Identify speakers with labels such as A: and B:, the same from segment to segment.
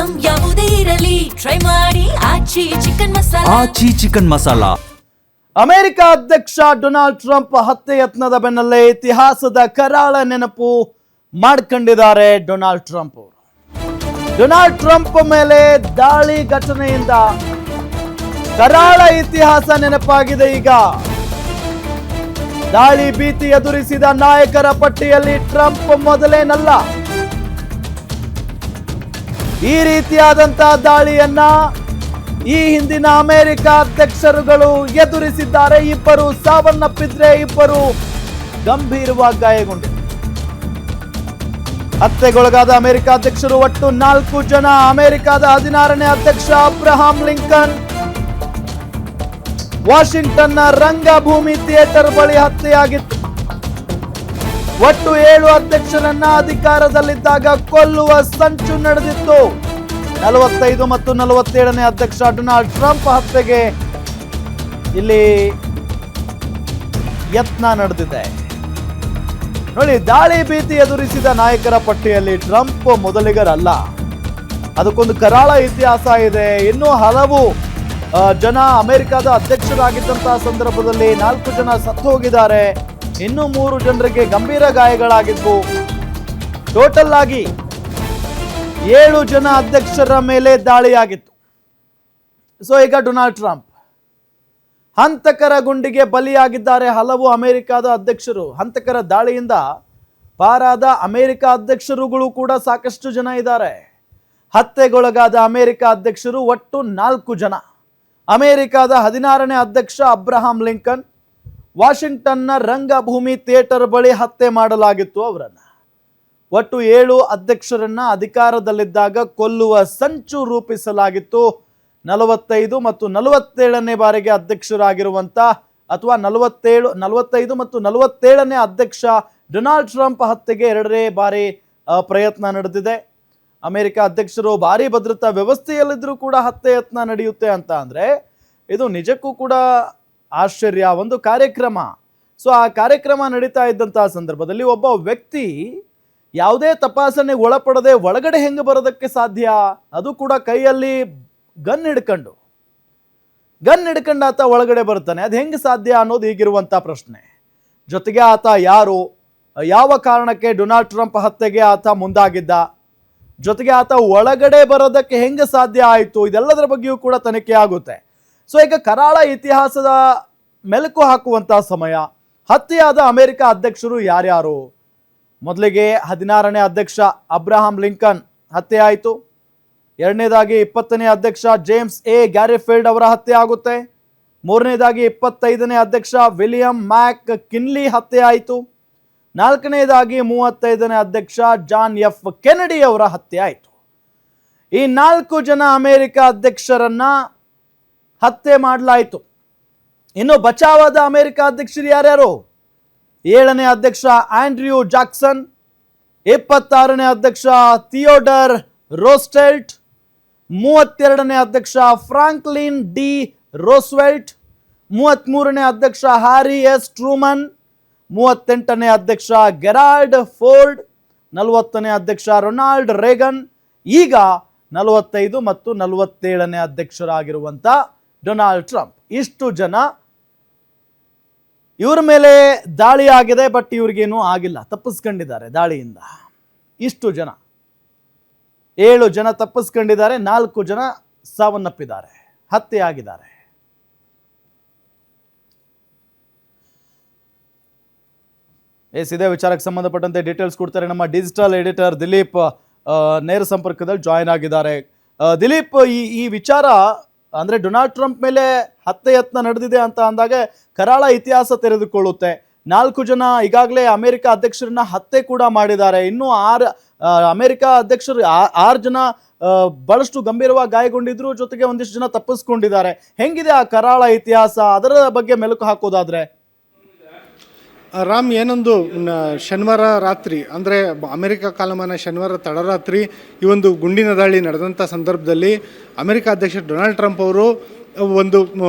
A: Item ಯಾವುದೇ ಇರಲಿ try ಮಾಡಿ ಆಚಿ ಚಿಕನ್ ಮಸಾಲಾ.
B: ಅಮೆರಿಕ ಅಧ್ಯಕ್ಷ ಡೊನಾಲ್ಡ್ ಟ್ರಂಪ್ ಹತ್ಯೆ ಯತ್ನದ ಬೆನ್ನಲ್ಲೇ ಇತಿಹಾಸದ ಕರಾಳ ನೆನಪು ಮಾಡ್ಕೊಂಡಿದ್ದಾರೆ ಡೊನಾಲ್ಡ್ ಟ್ರಂಪ್ ಅವರು. ಡೊನಾಲ್ಡ್ ಟ್ರಂಪ್ ಮೇಲೆ ದಾಳಿ ಘಟನೆಯಿಂದ ಕರಾಳ ಇತಿಹಾಸ ನೆನಪಾಗಿದೆ. ಈಗ ದಾಳಿ ಭೀತಿ ಎದುರಿಸಿದ ನಾಯಕರ ಪಟ್ಟಿಯಲ್ಲಿ ಟ್ರಂಪ್ ಮೊದಲೇನಲ್ಲ. ಈ ರೀತಿಯಾದಂತಹ ದಾಳಿಯನ್ನ ಈ ಹಿಂದಿನ ಅಮೆರಿಕ ಅಧ್ಯಕ್ಷರುಗಳು ಎದುರಿಸಿದ್ದಾರೆ. ಇಬ್ಬರು ಸಾವನ್ನಪ್ಪಿದ್ರೆ, ಇಬ್ಬರು ಗಂಭೀರವಾಗಿ ಗಾಯಗೊಂಡಿದ್ದಾರೆ. ಹತ್ಯೆಗೊಳಗಾದ ಅಮೆರಿಕ ಅಧ್ಯಕ್ಷರು ಒಟ್ಟು 4 ಜನ. ಅಮೆರಿಕದ 16ನೇ ಅಧ್ಯಕ್ಷ ಅಬ್ರಹಾಂ ಲಿಂಕನ್ ವಾಷಿಂಗ್ಟನ್ನ ರಂಗಭೂಮಿ ಥಿಯೇಟರ್ ಬಳಿ ಹತ್ಯೆಯಾಗಿತ್ತು. ಒಟ್ಟು 7 ಅಧ್ಯಕ್ಷರನ್ನ ಅಧಿಕಾರದಲ್ಲಿದ್ದಾಗ ಕೊಲ್ಲುವ ಸಂಚು ನಡೆದಿತ್ತು. 45 ಮತ್ತು 47ನೇ ಅಧ್ಯಕ್ಷ ಡೊನಾಲ್ಡ್ ಟ್ರಂಪ್ ಹತ್ಯೆಗೆ ಇಲ್ಲಿ ಯತ್ನ ನಡೆದಿದೆ. ನೋಡಿ, ದಾಳಿ ಭೀತಿ ಎದುರಿಸಿದ ನಾಯಕರ ಪಟ್ಟಿಯಲ್ಲಿ ಟ್ರಂಪ್ ಮೊದಲಿಗರಲ್ಲ. ಅದಕ್ಕೊಂದು ಕರಾಳ ಇತಿಹಾಸ ಇದೆ. ಇನ್ನೂ ಹಲವು ಜನ ಅಮೆರಿಕದ ಅಧ್ಯಕ್ಷರಾಗಿದ್ದಂತಹ ಸಂದರ್ಭದಲ್ಲಿ 4 ಜನ ಸತ್ತು ಹೋಗಿದ್ದಾರೆ. ಇನ್ನೂ 3 ಜನರಿಗೆ ಗಂಭೀರ ಗಾಯಗಳಾಗಿದ್ವು. ಟೋಟಲ್ ಆಗಿ 7 ಜನ ಅಧ್ಯಕ್ಷರ ಮೇಲೆ ದಾಳಿಯಾಗಿತ್ತು. ಸೊ ಈಗ ಡೊನಾಲ್ಡ್ ಟ್ರಂಪ್ ಹಂತಕರ ಗುಂಡಿಗೆ ಬಲಿಯಾಗಿದ್ದಾರೆ. ಹಲವು ಅಮೆರಿಕದ ಅಧ್ಯಕ್ಷರು ಹಂತಕರ ದಾಳಿಯಿಂದ ಪಾರಾದ ಅಮೆರಿಕ ಅಧ್ಯಕ್ಷರುಗಳು ಕೂಡ ಸಾಕಷ್ಟು ಜನ ಇದ್ದಾರೆ. ಹತ್ಯೆಗೊಳಗಾದ ಅಮೆರಿಕ ಅಧ್ಯಕ್ಷರು ಒಟ್ಟು 4 ಜನ. ಅಮೆರಿಕದ 16ನೇ ಅಧ್ಯಕ್ಷ ಅಬ್ರಹಾಂ ಲಿಂಕನ್ ವಾಷಿಂಗ್ಟನ್ನ ರಂಗಭೂಮಿ ಥಿಯೇಟರ್ ಬಳಿ ಹತ್ಯೆ ಮಾಡಲಾಗಿತ್ತು ಅವರನ್ನ. ಒಟ್ಟು 7 ಅಧ್ಯಕ್ಷರನ್ನ ಅಧಿಕಾರದಲ್ಲಿದ್ದಾಗ ಕೊಲ್ಲುವ ಸಂಚು ರೂಪಿಸಲಾಗಿತ್ತು. 45 ಮತ್ತು 47ನೇ ಬಾರಿಗೆ ಅಧ್ಯಕ್ಷರಾಗಿರುವಂತ ಅಥವಾ 45 ಮತ್ತು 47ನೇ ಅಧ್ಯಕ್ಷ ಡೊನಾಲ್ಡ್ ಟ್ರಂಪ್ ಹತ್ಯೆಗೆ 2ನೇ ಬಾರಿ ಪ್ರಯತ್ನ ನಡೆದಿದೆ. ಅಮೆರಿಕ ಅಧ್ಯಕ್ಷರು ಭಾರಿ ಭದ್ರತಾ ವ್ಯವಸ್ಥೆಯಲ್ಲಿದ್ದರೂ ಕೂಡ ಹತ್ಯೆ ಯತ್ನ ನಡೆಯುತ್ತೆ ಅಂತ ಅಂದ್ರೆ ಇದು ನಿಜಕ್ಕೂ ಕೂಡ ಆಶ್ಚರ್ಯ. ಒಂದು ಕಾರ್ಯಕ್ರಮ. ಸೊ ಆ ಕಾರ್ಯಕ್ರಮ ನಡೀತಾ ಇದ್ದಂತಹ ಸಂದರ್ಭದಲ್ಲಿ ಒಬ್ಬ ವ್ಯಕ್ತಿ ಯಾವುದೇ ತಪಾಸಣೆಗೆ ಒಳಪಡದೆ ಒಳಗಡೆ ಹೆಂಗೆ ಬರೋದಕ್ಕೆ ಸಾಧ್ಯ? ಅದು ಕೂಡ ಕೈಯಲ್ಲಿ ಗನ್ ಹಿಡ್ಕೊಂಡು ಆತ ಒಳಗಡೆ ಬರ್ತಾನೆ. ಅದು ಹೆಂಗೆ ಸಾಧ್ಯ ಅನ್ನೋದು ಈಗಿರುವಂತ ಪ್ರಶ್ನೆ. ಜೊತೆಗೆ ಆತ ಯಾರು, ಯಾವ ಕಾರಣಕ್ಕೆ ಡೊನಾಲ್ಡ್ ಟ್ರಂಪ್ ಹತ್ಯೆಗೆ ಆತ ಮುಂದಾಗಿದ್ದ, ಜೊತೆಗೆ ಆತ ಒಳಗಡೆ ಬರೋದಕ್ಕೆ ಹೆಂಗೆ ಸಾಧ್ಯ ಆಯಿತು, ಇದೆಲ್ಲದರ ಬಗ್ಗೆಯೂ ಕೂಡ ತನಿಖೆ ಆಗುತ್ತೆ. ಸೊ ಈಗ ಕರಾಳ ಇತಿಹಾಸದ ಮೆಲುಕು ಹಾಕುವಂತಹ ಸಮಯ. ಹತ್ಯೆಯಾದ ಅಮೆರಿಕ ಅಧ್ಯಕ್ಷರು ಯಾರ್ಯಾರು? ಮೊದಲಿಗೆ 16ನೇ ಅಧ್ಯಕ್ಷ ಅಬ್ರಹಾಂ ಲಿಂಕನ್ ಹತ್ಯೆ ಆಯಿತು. 2ನೇದಾಗಿ 20ನೇ ಅಧ್ಯಕ್ಷ ಜೇಮ್ಸ್ ಎ ಗ್ಯಾರಿಫೀಲ್ಡ್ ಅವರ ಹತ್ಯೆ ಆಗುತ್ತೆ. 3ನೇದಾಗಿ 25ನೇ ಅಧ್ಯಕ್ಷ ವಿಲಿಯಂ ಮ್ಯಾಕ್ ಕಿನ್ಲಿ ಹತ್ಯೆ ಆಯಿತು. 4ನೇದಾಗಿ 35ನೇ ಅಧ್ಯಕ್ಷ ಜಾನ್ ಎಫ್ ಕೆನಡಿ ಅವರ ಹತ್ಯೆ ಆಯಿತು. ಈ 4 ಜನ ಅಮೆರಿಕ ಅಧ್ಯಕ್ಷರನ್ನ ಹತ್ಯೆ ಮಾಡಲಾಯಿತು. ಇನ್ನು ಬಚಾವಾದ ಅಮೆರಿಕ ಅಧ್ಯಕ್ಷರು ಯಾರ್ಯಾರು? 7ನೇ ಅಧ್ಯಕ್ಷ ಆಂಡ್ರ್ಯೂ ಜಾಕ್ಸನ್, 26ನೇ ಅಧ್ಯಕ್ಷ ಥಿಯೋಡರ್ ರೋಸ್ಟೆಲ್ಟ್, 32ನೇ ಅಧ್ಯಕ್ಷ ಫ್ರಾಂಕ್ಲಿನ್ ಡಿ ರೋಸ್ವೆಲ್ಟ್, 33ನೇ ಅಧ್ಯಕ್ಷ ಹ್ಯಾರಿ ಎಸ್ ಟ್ರೂಮನ್, 38ನೇ ಅಧ್ಯಕ್ಷ ಗೆರಾಲ್ಡ್ ಫೋರ್ಡ್, 40ನೇ ಅಧ್ಯಕ್ಷ ರೊನಾಲ್ಡ್ ರೇಗನ್, ಈಗ 45 ಮತ್ತು 47ನೇ ಅಧ್ಯಕ್ಷರಾಗಿರುವಂತ ಡೊನಾಲ್ಡ್ ಟ್ರಂಪ್. ಇಷ್ಟು ಜನ ಇವ್ರ ಮೇಲೆ ದಾಳಿ ಆಗಿದೆ. ಬಟ್ ಇವ್ರಿಗೇನು ಆಗಿಲ್ಲ, ತಪ್ಪಿಸ್ಕೊಂಡಿದ್ದಾರೆ ದಾಳಿಯಿಂದ. ಇಷ್ಟು ಜನ 7 ಜನ ತಪ್ಪಿಸ್ಕೊಂಡಿದ್ದಾರೆ, 4 ಜನ ಸಾವನ್ನಪ್ಪಿದ್ದಾರೆ, ಹತ್ಯೆಯಾಗಿದ್ದಾರೆ. ಇದೇ ವಿಚಾರಕ್ಕೆ ಸಂಬಂಧಪಟ್ಟಂತೆ ಡೀಟೇಲ್ಸ್ ಕೊಡ್ತಾರೆ ನಮ್ಮ ಡಿಜಿಟಲ್ ಎಡಿಟರ್ ದಿಲೀಪ್ ನೇರ ಸಂಪರ್ಕದಲ್ಲಿ ಜಾಯಿನ್ ಆಗಿದ್ದಾರೆ. ದಿಲೀಪ್, ಈ ವಿಚಾರ ಅಂದ್ರೆ ಡೊನಾಲ್ಡ್ ಟ್ರಂಪ್ ಮೇಲೆ ಹತ್ಯೆ ಯತ್ನ ನಡೆದಿದೆ ಅಂತ ಅಂದಾಗ ಕರಾಳ ಇತಿಹಾಸ ತೆರೆದುಕೊಳ್ಳುತ್ತೆ. 4 ಜನ ಈಗಾಗಲೇ ಅಮೆರಿಕ ಅಧ್ಯಕ್ಷರನ್ನ ಹತ್ಯೆ ಕೂಡ ಮಾಡಿದ್ದಾರೆ. ಇನ್ನು 6 ಅಮೆರಿಕ ಅಧ್ಯಕ್ಷರು 6 ಜನ ಬಹಳಷ್ಟು ಗಂಭೀರವಾಗಿ ಗಾಯಗೊಂಡಿದ್ರು, ಜೊತೆಗೆ ಒಂದಿಷ್ಟು ಜನ ತಪ್ಪಿಸ್ಕೊಂಡಿದ್ದಾರೆ. ಹೆಂಗಿದೆ ಆ ಕರಾಳ ಇತಿಹಾಸ, ಅದರ ಬಗ್ಗೆ ಮೆಲುಕು ಹಾಕೋದಾದ್ರೆ?
C: ರಾಮ್, ಏನೊಂದು ಶನಿವಾರ ರಾತ್ರಿ ಅಂದರೆ ಅಮೆರಿಕ ಕಾಲಮಾನ ಶನಿವಾರ ತಡರಾತ್ರಿ ಈ ಒಂದು ಗುಂಡಿನ ದಾಳಿ ನಡೆದಂಥ ಸಂದರ್ಭದಲ್ಲಿ ಅಮೆರಿಕ ಅಧ್ಯಕ್ಷ ಡೊನಾಲ್ಡ್ ಟ್ರಂಪ್ ಅವರು ಒಂದು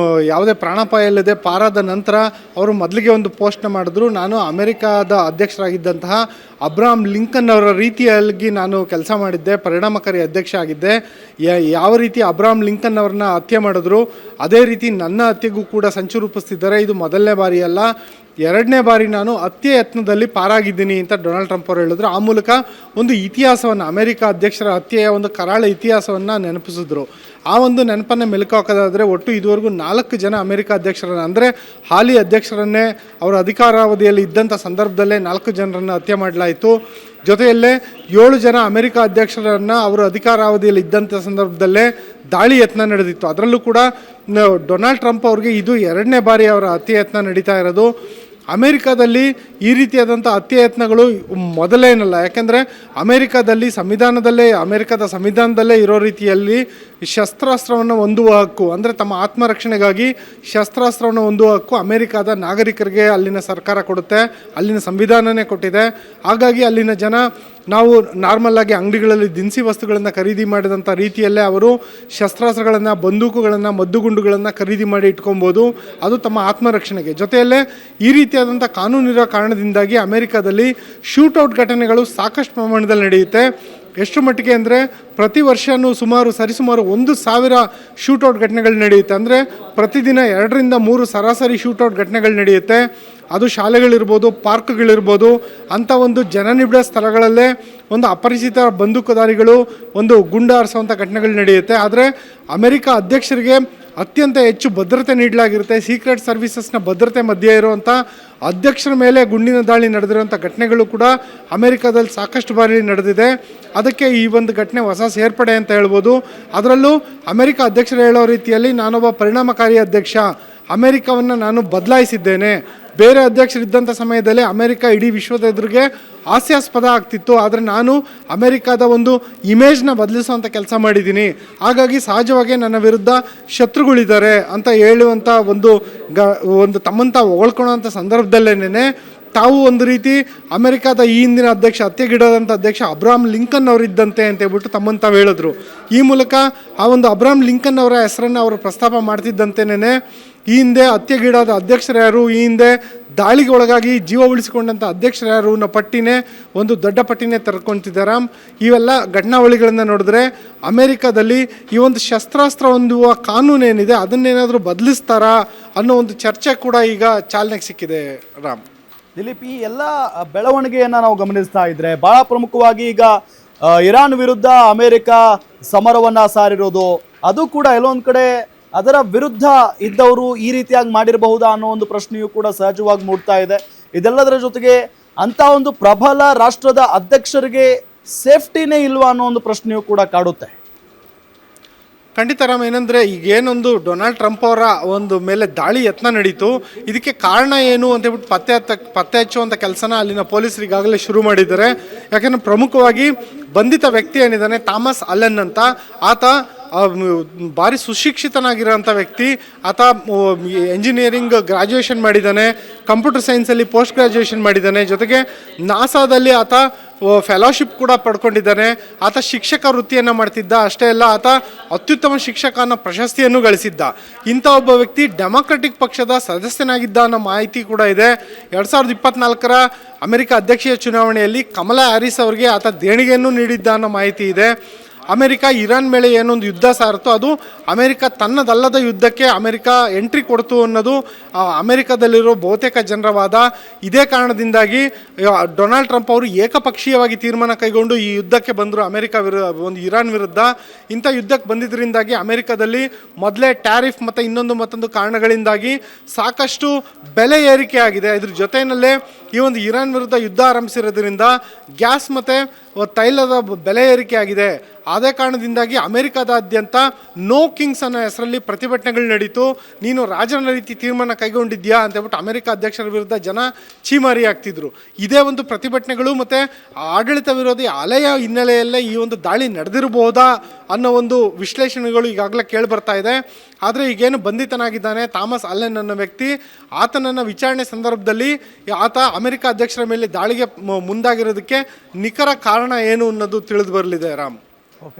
C: ಯಾವುದೇ ಪ್ರಾಣಾಪಾಯ ಇಲ್ಲದೆ ಪಾರಾದ ನಂತರ ಅವರು ಮೊದಲಿಗೆ ಒಂದು ಪೋಸ್ಟ್ನ ಮಾಡಿದ್ರು, ನಾನು ಅಮೆರಿಕಾದ ಅಧ್ಯಕ್ಷರಾಗಿದ್ದಂತಹ ಅಬ್ರಹಾಂ ಲಿಂಕನ್ ಅವರ ರೀತಿಯಾಗಿ ನಾನು ಕೆಲಸ ಮಾಡಿದ್ದೆ, ಪರಿಣಾಮಕಾರಿ ಅಧ್ಯಕ್ಷ ಆಗಿದ್ದೆ. ಯಾವ ರೀತಿ ಅಬ್ರಹಾಂ ಲಿಂಕನ್ ಅವ್ರನ್ನ ಹತ್ಯೆ ಮಾಡಿದ್ರು ಅದೇ ರೀತಿ ನನ್ನ ಹತ್ಯೆಗೂ ಕೂಡ ಸಂಚು ರೂಪಿಸ್ತಿದ್ದಾರೆ. ಇದು ಮೊದಲನೇ ಬಾರಿ ಅಲ್ಲ, ಎರಡನೇ ಬಾರಿ ನಾನು ಹತ್ಯೆ ಯತ್ನದಲ್ಲಿ ಪಾರಾಗಿದ್ದೀನಿ ಅಂತ ಡೊನಾಲ್ಡ್ ಟ್ರಂಪ್ ಅವರು ಹೇಳಿದ್ರು. ಆ ಮೂಲಕ ಒಂದು ಇತಿಹಾಸವನ್ನು, ಅಮೆರಿಕ ಅಧ್ಯಕ್ಷರ ಹತ್ಯೆಯ ಒಂದು ಕರಾಳ ಇತಿಹಾಸವನ್ನು ನೆನಪಿಸಿದ್ರು. ಆ ಒಂದು ನೆನಪನ್ನು ಮೆಲುಕು ಹಾಕೋದಾದರೆ ಒಟ್ಟು ಇದುವರೆಗೂ 4 ಜನ ಅಮೆರಿಕ ಅಧ್ಯಕ್ಷರನ್ನು, ಅಂದರೆ ಹಾಲಿ ಅಧ್ಯಕ್ಷರನ್ನೇ ಅವರ ಅಧಿಕಾರಾವಧಿಯಲ್ಲಿ ಇದ್ದಂಥ ಸಂದರ್ಭದಲ್ಲೇ 4 ಜನರನ್ನು ಹತ್ಯೆ ಮಾಡಲಾಯಿತು. ಜೊತೆಯಲ್ಲೇ 7 ಜನ ಅಮೆರಿಕ ಅಧ್ಯಕ್ಷರನ್ನು ಅವರ ಅಧಿಕಾರಾವಧಿಯಲ್ಲಿ ಇದ್ದಂಥ ಸಂದರ್ಭದಲ್ಲೇ ದಾಳಿ ಯತ್ನ ನಡೆದಿತ್ತು. ಅದರಲ್ಲೂ ಕೂಡ ಡೊನಾಲ್ಡ್ ಟ್ರಂಪ್ ಅವ್ರಿಗೆ ಇದು 2ನೇ ಬಾರಿ ಅವರ ಹತ್ಯೆ ಯತ್ನ ನಡೀತಾ ಇರೋದು. ಅಮೇರಿಕಾದಲ್ಲಿ ಈ ರೀತಿಯಾದಂಥ ಹತ್ಯೆ ಯತ್ನಗಳು ಮೊದಲೇನಲ್ಲ, ಯಾಕೆಂದರೆ ಅಮೇರಿಕಾದ ಸಂವಿಧಾನದಲ್ಲೇ ಇರೋ ರೀತಿಯಲ್ಲಿ ಶಸ್ತ್ರಾಸ್ತ್ರವನ್ನು ಹೊಂದುವ ಹಕ್ಕು, ಅಂದರೆ ತಮ್ಮ ಆತ್ಮರಕ್ಷಣೆಗಾಗಿ ಶಸ್ತ್ರಾಸ್ತ್ರವನ್ನು ಹೊಂದುವ ಹಕ್ಕು ಅಮೇರಿಕಾದ ನಾಗರಿಕರಿಗೆ ಅಲ್ಲಿನ ಸರ್ಕಾರ ಕೊಡುತ್ತೆ, ಅಲ್ಲಿನ ಸಂವಿಧಾನನೇ ಕೊಟ್ಟಿದೆ. ಹಾಗಾಗಿ ಅಲ್ಲಿನ ಜನ ನಾವು ನಾರ್ಮಲ್ ಆಗಿ ಅಂಗಡಿಗಳಲ್ಲಿ ದಿನಸಿ ವಸ್ತುಗಳನ್ನು ಖರೀದಿ ಮಾಡಿದಂಥ ರೀತಿಯಲ್ಲೇ ಅವರು ಶಸ್ತ್ರಾಸ್ತ್ರಗಳನ್ನು, ಬಂದೂಕುಗಳನ್ನು, ಮದ್ದುಗುಂಡುಗಳನ್ನು ಖರೀದಿ ಮಾಡಿ ಇಟ್ಕೊಬೋದು, ಅದು ತಮ್ಮ ಆತ್ಮರಕ್ಷಣೆಗೆ. ಜೊತೆಯಲ್ಲೇ ಈ ರೀತಿಯಾದಂಥ ಕಾನೂನಿರೋ ಕಾರಣದಿಂದಾಗಿ ಅಮೇರಿಕಾದಲ್ಲಿ ಶೂಟೌಟ್ ಘಟನೆಗಳು ಸಾಕಷ್ಟು ಪ್ರಮಾಣದಲ್ಲಿ ನಡೆಯುತ್ತೆ. ಎಷ್ಟು ಮಟ್ಟಿಗೆ ಅಂದರೆ ಪ್ರತಿ ವರ್ಷವೂ ಸರಿಸುಮಾರು 1,000 ಶೂಟೌಟ್ ಘಟನೆಗಳು ನಡೆಯುತ್ತೆ. ಅಂದರೆ ಪ್ರತಿದಿನ 2ರಿಂದ 3 ಸರಾಸರಿ ಶೂಟೌಟ್ ಘಟನೆಗಳು ನಡೆಯುತ್ತೆ. ಅದು ಶಾಲೆಗಳಿರ್ಬೋದು, ಪಾರ್ಕ್ಗಳಿರ್ಬೋದು, ಅಂಥ ಒಂದು ಜನನಿಬಿಡ ಸ್ಥಳಗಳಲ್ಲೇ ಒಂದು ಅಪರಿಚಿತ ಬಂದೂಕುದಾರಿಗಳು ಒಂದು ಗುಂಡಾರಿಸುವಂಥ ಘಟನೆಗಳು ನಡೆಯುತ್ತೆ. ಆದರೆ ಅಮೆರಿಕ ಅಧ್ಯಕ್ಷರಿಗೆ ಅತ್ಯಂತ ಹೆಚ್ಚು ಭದ್ರತೆ ನೀಡಲಾಗಿರುತ್ತೆ. ಸೀಕ್ರೆಟ್ ಸರ್ವಿಸಸ್ನ ಭದ್ರತೆ ಮಧ್ಯೆ ಇರುವಂಥ ಅಧ್ಯಕ್ಷರ ಮೇಲೆ ಗುಂಡಿನ ದಾಳಿ ನಡೆದಿರುವಂಥ ಘಟನೆಗಳು ಕೂಡ ಅಮೆರಿಕಾದಲ್ಲಿ ಸಾಕಷ್ಟು ಬಾರಿ ನಡೆದಿದೆ. ಅದಕ್ಕೆ ಈ ಒಂದು ಘಟನೆ ಹೊಸ ಸೇರ್ಪಡೆ ಅಂತ ಹೇಳ್ಬೋದು. ಅದರಲ್ಲೂ ಅಮೆರಿಕ ಅಧ್ಯಕ್ಷರು ಹೇಳೋ ರೀತಿಯಲ್ಲಿ ನಾನೊಬ್ಬ ಪರಿಣಾಮಕಾರಿ ಅಧ್ಯಕ್ಷ, ಅಮೆರಿಕವನ್ನು ನಾನು ಬದಲಾಯಿಸಿದ್ದೇನೆ. ಬೇರೆ ಅಧ್ಯಕ್ಷರಿದ್ದಂಥ ಸಮಯದಲ್ಲಿ ಅಮೆರಿಕ ಇಡೀ ವಿಶ್ವದ ಎದುರಿಗೆ ಹಾಸ್ಯಾಸ್ಪದ ಆಗ್ತಿತ್ತು, ಆದರೆ ನಾನು ಅಮೆರಿಕದ ಒಂದು ಇಮೇಜ್ನ ಬದಲಿಸುವಂಥ ಕೆಲಸ ಮಾಡಿದ್ದೀನಿ. ಹಾಗಾಗಿ ಸಹಜವಾಗಿ ನನ್ನ ವಿರುದ್ಧ ಶತ್ರುಗಳಿದ್ದಾರೆ ಅಂತ ಹೇಳುವಂಥ ಒಂದು ತಮ್ಮಂತ ಹೊಗಳ್ಕೊಳ್ಳೋಂಥ ಸಂದರ್ಭದಲ್ಲೇನೆ ತಾವು ಒಂದು ರೀತಿ ಅಮೆರಿಕದ ಈ ಹಿಂದಿನ ಹತ್ಯೆಗೀಡಾದಂಥ ಅಧ್ಯಕ್ಷ ಅಬ್ರಹಾಂ ಲಿಂಕನ್ ಅವರಿದ್ದಂತೆ ಅಂತ ಹೇಳ್ಬಿಟ್ಟು ತಮ್ಮನ್ನು ತಾವು ಹೇಳಿದ್ರು. ಈ ಮೂಲಕ ಆ ಒಂದು ಅಬ್ರಹಾಂ ಲಿಂಕನ್ ಅವರ ಹೆಸರನ್ನು ಅವರು ಪ್ರಸ್ತಾಪ ಮಾಡ್ತಿದ್ದಂತೆಯೇ ಈ ಹಿಂದೆ ಹತ್ಯೆಗೀಡಾದ ಅಧ್ಯಕ್ಷರು ಯಾರು, ಈ ಹಿಂದೆ ದಾಳಿಗೆ ಒಳಗಾಗಿ ಜೀವ ಉಳಿಸಿಕೊಂಡಂಥ ಅಧ್ಯಕ್ಷರು ಯಾರು ಅನ್ನೋ ಪಟ್ಟಿನೇ ಒಂದು ದೊಡ್ಡ ಪಟ್ಟಿನೇ ತೆರೆದುಕೊಳ್ತಿದ್ದಾರೆ. ಇವೆಲ್ಲ ಘಟನಾವಳಿಗಳನ್ನು ನೋಡಿದ್ರೆ ಅಮೆರಿಕದಲ್ಲಿ ಈ ಒಂದು ಶಸ್ತ್ರಾಸ್ತ್ರ ಹೊಂದುವ ಕಾನೂನೇನಿದೆ ಅದನ್ನೇನಾದರೂ ಬದಲಿಸ್ತಾರಾ ಅನ್ನೋ ಒಂದು ಚರ್ಚೆ ಕೂಡ ಈಗ ಚಾಲನೆಗೆ ಸಿಕ್ಕಿದೆ. ರಾಮ್,
B: ದಿಲೀಪ್, ಈ ಎಲ್ಲ ಬೆಳವಣಿಗೆಯನ್ನು ನಾವು ಗಮನಿಸ್ತಾ ಇದ್ರೆ ಬಹಳ ಪ್ರಮುಖವಾಗಿ ಈಗ ಇರಾನ್ ವಿರುದ್ಧ ಅಮೆರಿಕ ಸಮರವನ್ನ ಸಾರಿರೋದು, ಅದು ಕೂಡ ಎಲ್ಲೊಂದು ಕಡೆ ಅದರ ವಿರುದ್ಧ ಇದ್ದವರು ಈ ರೀತಿಯಾಗಿ ಮಾಡಿರಬಹುದಾ ಅನ್ನೋ ಒಂದು ಪ್ರಶ್ನೆಯೂ ಕೂಡ ಸಹಜವಾಗಿ ಮೂಡ್ತಾ ಇದೆ. ಇದೆಲ್ಲದರ ಜೊತೆಗೆ ಅಂತ ಒಂದು ಪ್ರಬಲ ರಾಷ್ಟ್ರದ ಅಧ್ಯಕ್ಷರಿಗೆ ಸೇಫ್ಟಿನೇ ಇಲ್ವಾ ಅನ್ನೋ ಒಂದು ಪ್ರಶ್ನೆಯೂ ಕೂಡ ಕಾಡುತ್ತೆ.
C: ಖಂಡಿತ ರಾಮ್, ಏನಂದರೆ ಈಗೇನೊಂದು ಡೊನಾಲ್ಡ್ ಟ್ರಂಪ್ ಅವರ ಒಂದು ಮೇಲೆ ದಾಳಿ ಯತ್ನ ನಡೀತು, ಇದಕ್ಕೆ ಕಾರಣ ಏನು ಅಂತ ಹೇಳ್ಬಿಟ್ಟು ಪತ್ತೆ ಹಚ್ಚುವಂಥ ಕೆಲಸನ ಅಲ್ಲಿನ ಪೊಲೀಸರು ಈಗಾಗಲೇ ಶುರು ಮಾಡಿದ್ದಾರೆ. ಯಾಕೆಂದರೆ ಪ್ರಮುಖವಾಗಿ ಬಂಧಿತ ವ್ಯಕ್ತಿ ಏನಿದ್ದಾನೆ ಥಾಮಸ್ ಅಲೆನ್ ಅಂತ, ಆತ ಭಾರಿ ಸುಶಿಕ್ಷಿತನಾಗಿರೋಂಥ ವ್ಯಕ್ತಿ. ಆತ ಎಂಜಿನಿಯರಿಂಗ್ ಗ್ರಾಜ್ಯುಯೇಷನ್ ಮಾಡಿದ್ದಾನೆ, ಕಂಪ್ಯೂಟರ್ ಸೈನ್ಸಲ್ಲಿ ಪೋಸ್ಟ್ ಗ್ರಾಜ್ಯುಯೇಷನ್ ಮಾಡಿದ್ದಾನೆ, ಜೊತೆಗೆ ನಾಸಾದಲ್ಲಿ ಆತ ಫೆಲೋಶಿಪ್ ಕೂಡ ಪಡ್ಕೊಂಡಿದ್ದಾನೆ. ಆತ ಶಿಕ್ಷಕ ವೃತ್ತಿಯನ್ನು ಮಾಡ್ತಿದ್ದ. ಅಷ್ಟೇ ಅಲ್ಲ, ಆತ ಅತ್ಯುತ್ತಮ ಶಿಕ್ಷಕ ಅನ್ನೋ ಪ್ರಶಸ್ತಿಯನ್ನು ಗಳಿಸಿದ್ದ. ಇಂಥ ಒಬ್ಬ ವ್ಯಕ್ತಿ ಡೆಮಾಕ್ರೆಟಿಕ್ ಪಕ್ಷದ ಸದಸ್ಯನಾಗಿದ್ದ ಅನ್ನೋ ಮಾಹಿತಿ ಕೂಡ ಇದೆ. 2024ರ ಅಮೆರಿಕ ಅಧ್ಯಕ್ಷೀಯ ಚುನಾವಣೆಯಲ್ಲಿ ಕಮಲಾ ಹ್ಯಾರಿಸ್ ಅವರಿಗೆ ಆತ ದೇಣಿಗೆಯನ್ನು ನೀಡಿದ್ದ ಅನ್ನೋ ಮಾಹಿತಿ ಇದೆ. ಅಮೆರಿಕ ಇರಾನ್ ಮೇಲೆ ಏನೊಂದು ಯುದ್ಧ ಸಾರುತ್ತೋ ಅದು ಅಮೆರಿಕ ತನ್ನದಲ್ಲದ ಯುದ್ಧಕ್ಕೆ ಅಮೆರಿಕ ಎಂಟ್ರಿ ಕೊಡ್ತು ಅನ್ನೋದು ಅಮೆರಿಕದಲ್ಲಿರೋ ಬಹುತೇಕ ಜನರ ವಾದ. ಇದೇ ಕಾರಣದಿಂದಾಗಿ ಡೊನಾಲ್ಡ್ ಟ್ರಂಪ್ ಅವರು ಏಕಪಕ್ಷೀಯವಾಗಿ ತೀರ್ಮಾನ ಕೈಗೊಂಡು ಈ ಯುದ್ಧಕ್ಕೆ ಬಂದರು ಒಂದು ಇರಾನ್ ವಿರುದ್ಧ. ಇಂಥ ಯುದ್ಧಕ್ಕೆ ಬಂದಿದ್ದರಿಂದಾಗಿ ಅಮೆರಿಕದಲ್ಲಿ ಮೊದಲೇ ಟ್ಯಾರಿಫ್ ಮತ್ತು ಮತ್ತೊಂದು ಕಾರಣಗಳಿಂದಾಗಿ ಸಾಕಷ್ಟು ಬೆಲೆ ಏರಿಕೆ ಆಗಿದೆ. ಇದ್ರ ಜೊತೆಯಲ್ಲೇ ಈ ಒಂದು ಇರಾನ್ ವಿರುದ್ಧ ಯುದ್ಧ ಆರಂಭಿಸಿರೋದ್ರಿಂದ ಗ್ಯಾಸ್ ಮತ್ತು ತೈಲದ ಬೆಲೆ ಏರಿಕೆ ಆಗಿದೆ. ಅದೇ ಕಾರಣದಿಂದಾಗಿ ಅಮೆರಿಕದಾದ್ಯಂತ ನೋ ಕಿಂಗ್ಸ್ ಅನ್ನೋ ಹೆಸರಲ್ಲಿ ಪ್ರತಿಭಟನೆಗಳು ನಡೀತು. ನೀನು ರಾಜನ ರೀತಿ ತೀರ್ಮಾನ ಕೈಗೊಂಡಿದ್ಯಾ ಅಂತ ಹೇಳ್ಬಿಟ್ಟು ಅಮೆರಿಕ ಅಧ್ಯಕ್ಷರ ವಿರುದ್ಧ ಜನ ಚೀಮಾರಿ ಆಗ್ತಿದ್ರು. ಇದೇ ಒಂದು ಪ್ರತಿಭಟನೆಗಳು ಮತ್ತು ಆಡಳಿತ ವಿರೋಧಿ ಅಲೆಯ ಹಿನ್ನೆಲೆಯಲ್ಲೇ ಈ ಒಂದು ದಾಳಿ ನಡೆದಿರಬಹುದಾ ಅನ್ನೋ ಒಂದು ವಿಶ್ಲೇಷಣೆಗಳು ಈಗಾಗಲೇ ಕೇಳಿ ಬರ್ತಾ ಇದೆ. ಆದರೆ ಈಗೇನು ಬಂಧಿತನಾಗಿದ್ದಾನೆ ಥಾಮಸ್ ಅಲೆನ್ ಅನ್ನೋ ವ್ಯಕ್ತಿ, ಆತನನ್ನು ವಿಚಾರಣೆ ಸಂದರ್ಭದಲ್ಲಿ ಆತ ಅಮೆರಿಕ ಅಧ್ಯಕ್ಷರ ಮೇಲೆ ದಾಳಿಗೆ ಮುಂದಾಗಿರೋದಕ್ಕೆ ನಿಖರ ಕಾರಣ ಏನು ಅನ್ನೋದು ತಿಳಿದು ಬರಲಿದೆ. ರಾಮ್,
B: ಓಕೆ.